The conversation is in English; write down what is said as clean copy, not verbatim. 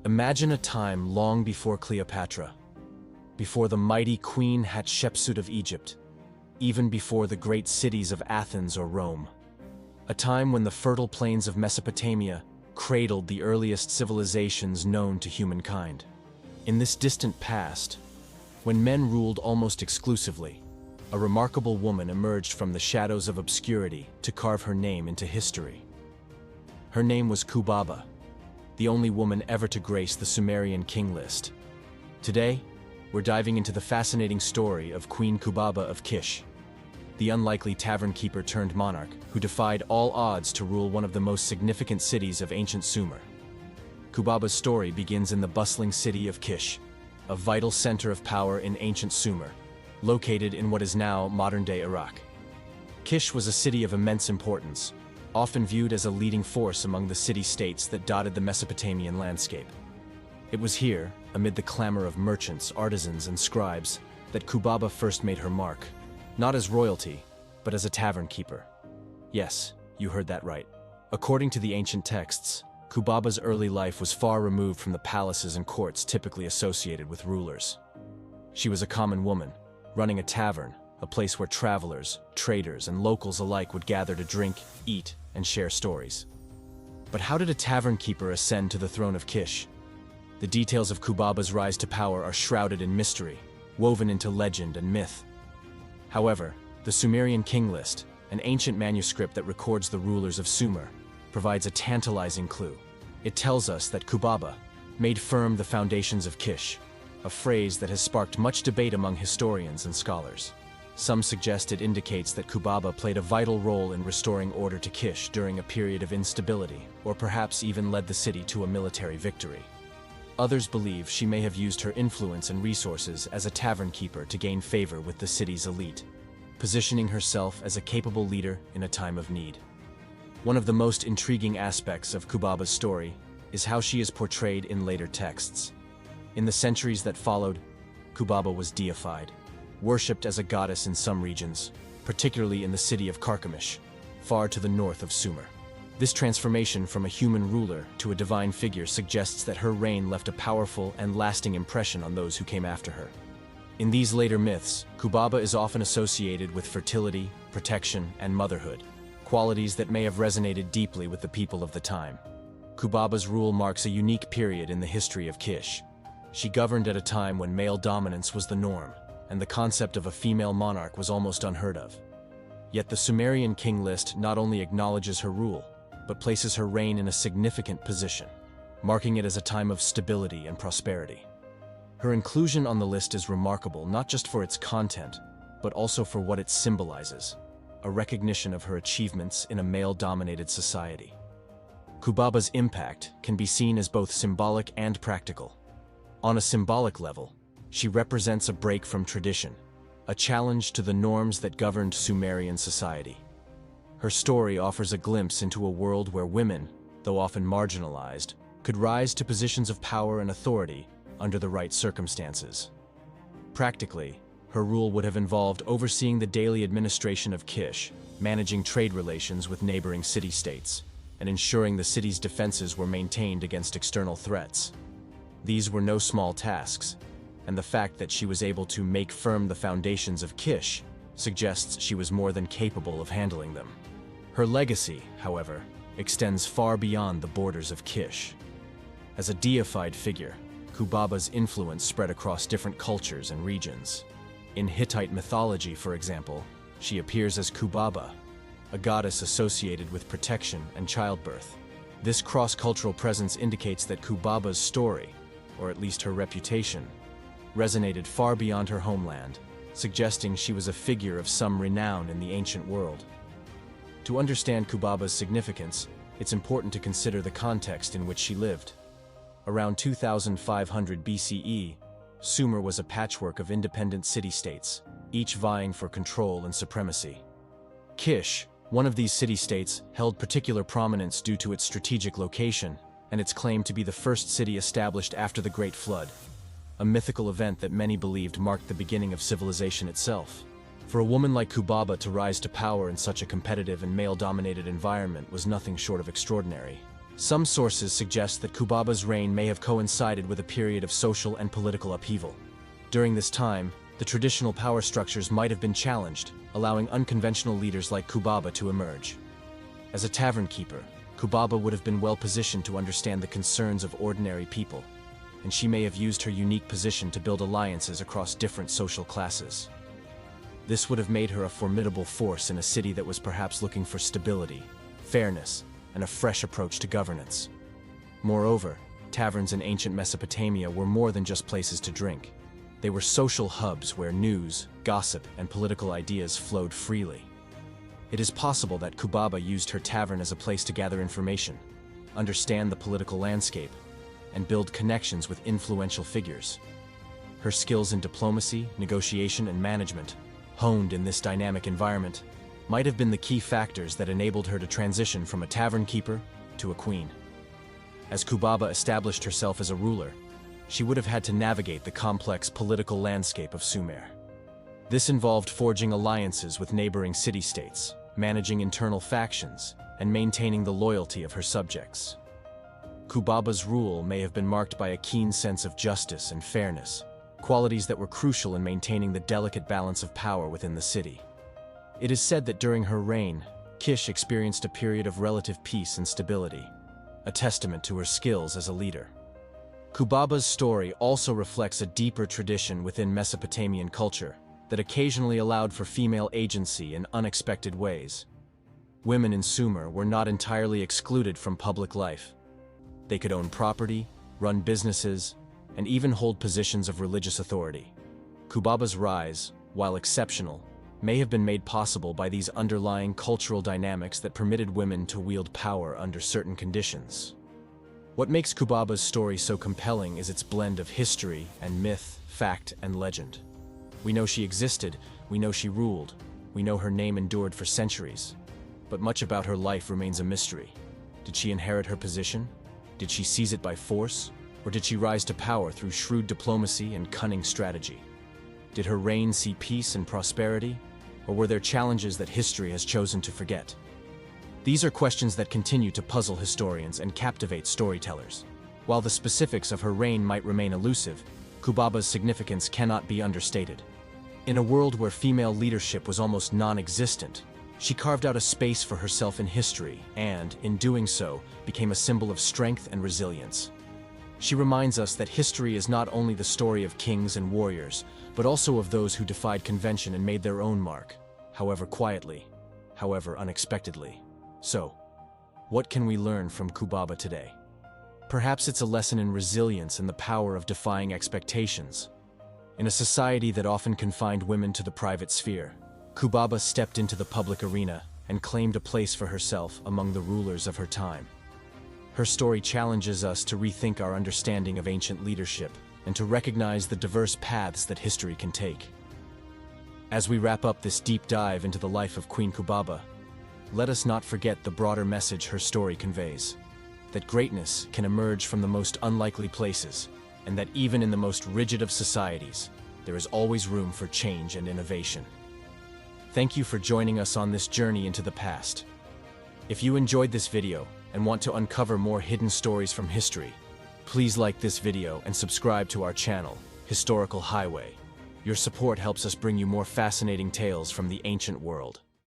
Imagine a time long before Cleopatra, before the mighty Queen Hatshepsut of Egypt, even before the great cities of Athens or Rome. A time when the fertile plains of Mesopotamia cradled the earliest civilizations known to humankind. In this distant past, when men ruled almost exclusively, a remarkable woman emerged from the shadows of obscurity to carve her name into history. Her name was Kubaba, the only woman ever to grace the Sumerian King List. Today, we're diving into the fascinating story of Queen Kubaba of Kish, the unlikely tavern-keeper turned monarch who defied all odds to rule one of the most significant cities of ancient Sumer. Kubaba's story begins in the bustling city of Kish, a vital center of power in ancient Sumer, located in what is now modern-day Iraq. Kish was a city of immense importance, often viewed as a leading force among the city-states that dotted the Mesopotamian landscape. It was here, amid the clamor of merchants, artisans, and scribes, that Kubaba first made her mark, not as royalty, but as a tavern-keeper. Yes, you heard that right. According to the ancient texts, Kubaba's early life was far removed from the palaces and courts typically associated with rulers. She was a common woman, running a tavern, a place where travelers, traders, and locals alike would gather to drink, eat, and share stories. But how did a tavern-keeper ascend to the throne of Kish? The details of Kubaba's rise to power are shrouded in mystery, woven into legend and myth. However, the Sumerian King List, an ancient manuscript that records the rulers of Sumer, provides a tantalizing clue. It tells us that Kubaba made firm the foundations of Kish, a phrase that has sparked much debate among historians and scholars. Some suggest it indicates that Kubaba played a vital role in restoring order to Kish during a period of instability, or perhaps even led the city to a military victory. Others believe she may have used her influence and resources as a tavern-keeper to gain favor with the city's elite, positioning herself as a capable leader in a time of need. One of the most intriguing aspects of Kubaba's story is how she is portrayed in later texts. In the centuries that followed, Kubaba was deified, worshipped as a goddess in some regions, particularly in the city of Carchemish, far to the north of Sumer. This transformation from a human ruler to a divine figure suggests that her reign left a powerful and lasting impression on those who came after her. In these later myths, Kubaba is often associated with fertility, protection, and motherhood, qualities that may have resonated deeply with the people of the time. Kubaba's rule marks a unique period in the history of Kish. She governed at a time when male dominance was the norm, and the concept of a female monarch was almost unheard of. Yet the Sumerian King List not only acknowledges her rule, but places her reign in a significant position, marking it as a time of stability and prosperity. Her inclusion on the list is remarkable not just for its content, but also for what it symbolizes, a recognition of her achievements in a male-dominated society. Kubaba's impact can be seen as both symbolic and practical. On a symbolic level, she represents a break from tradition, a challenge to the norms that governed Sumerian society. Her story offers a glimpse into a world where women, though often marginalized, could rise to positions of power and authority under the right circumstances. Practically, her rule would have involved overseeing the daily administration of Kish, managing trade relations with neighboring city-states, and ensuring the city's defenses were maintained against external threats. These were no small tasks, and the fact that she was able to make firm the foundations of Kish suggests she was more than capable of handling them. Her legacy, however, extends far beyond the borders of Kish. As a deified figure, Kubaba's influence spread across different cultures and regions. In Hittite mythology, for example, she appears as Kubaba, a goddess associated with protection and childbirth. This cross-cultural presence indicates that Kubaba's story, or at least her reputation, resonated far beyond her homeland, suggesting she was a figure of some renown in the ancient world. To understand Kubaba's significance, it's important to consider the context in which she lived. Around 2500 BCE, Sumer was a patchwork of independent city-states, each vying for control and supremacy. Kish, one of these city-states, held particular prominence due to its strategic location and its claim to be the first city established after the Great Flood, a mythical event that many believed marked the beginning of civilization itself. For a woman like Kubaba to rise to power in such a competitive and male-dominated environment was nothing short of extraordinary. Some sources suggest that Kubaba's reign may have coincided with a period of social and political upheaval. During this time, the traditional power structures might have been challenged, allowing unconventional leaders like Kubaba to emerge. As a tavern keeper, Kubaba would have been well positioned to understand the concerns of ordinary people, and she may have used her unique position to build alliances across different social classes. This would have made her a formidable force in a city that was perhaps looking for stability, fairness, and a fresh approach to governance. Moreover, taverns in ancient Mesopotamia were more than just places to drink. They were social hubs where news, gossip, and political ideas flowed freely. It is possible that Kubaba used her tavern as a place to gather information, understand the political landscape, and build connections with influential figures. Her skills in diplomacy, negotiation, and management, honed in this dynamic environment, might have been the key factors that enabled her to transition from a tavern keeper to a queen. As Kubaba established herself as a ruler, she would have had to navigate the complex political landscape of Sumer. This involved forging alliances with neighboring city-states, managing internal factions, and maintaining the loyalty of her subjects. Kubaba's rule may have been marked by a keen sense of justice and fairness, qualities that were crucial in maintaining the delicate balance of power within the city. It is said that during her reign, Kish experienced a period of relative peace and stability, a testament to her skills as a leader. Kubaba's story also reflects a deeper tradition within Mesopotamian culture that occasionally allowed for female agency in unexpected ways. Women in Sumer were not entirely excluded from public life. They could own property, run businesses, and even hold positions of religious authority. Kubaba's rise, while exceptional, may have been made possible by these underlying cultural dynamics that permitted women to wield power under certain conditions. What makes Kubaba's story so compelling is its blend of history and myth, fact, and legend. We know she existed, we know she ruled, we know her name endured for centuries. But much about her life remains a mystery. Did she inherit her position? Did she seize it by force? Or did she rise to power through shrewd diplomacy and cunning strategy? Did her reign see peace and prosperity? Or were there challenges that history has chosen to forget? These are questions that continue to puzzle historians and captivate storytellers. While the specifics of her reign might remain elusive, Kubaba's significance cannot be understated. In a world where female leadership was almost non-existent, she carved out a space for herself in history and, in doing so, became a symbol of strength and resilience. She reminds us that history is not only the story of kings and warriors, but also of those who defied convention and made their own mark, however quietly, however unexpectedly. So, what can we learn from Kubaba today? Perhaps it's a lesson in resilience and the power of defying expectations. In a society that often confined women to the private sphere, Kubaba stepped into the public arena and claimed a place for herself among the rulers of her time. Her story challenges us to rethink our understanding of ancient leadership and to recognize the diverse paths that history can take. As we wrap up this deep dive into the life of Queen Kubaba, let us not forget the broader message her story conveys: that greatness can emerge from the most unlikely places, and that even in the most rigid of societies, there is always room for change and innovation. Thank you for joining us on this journey into the past. If you enjoyed this video and want to uncover more hidden stories from history, please like this video and subscribe to our channel, Historical Highway. Your support helps us bring you more fascinating tales from the ancient world.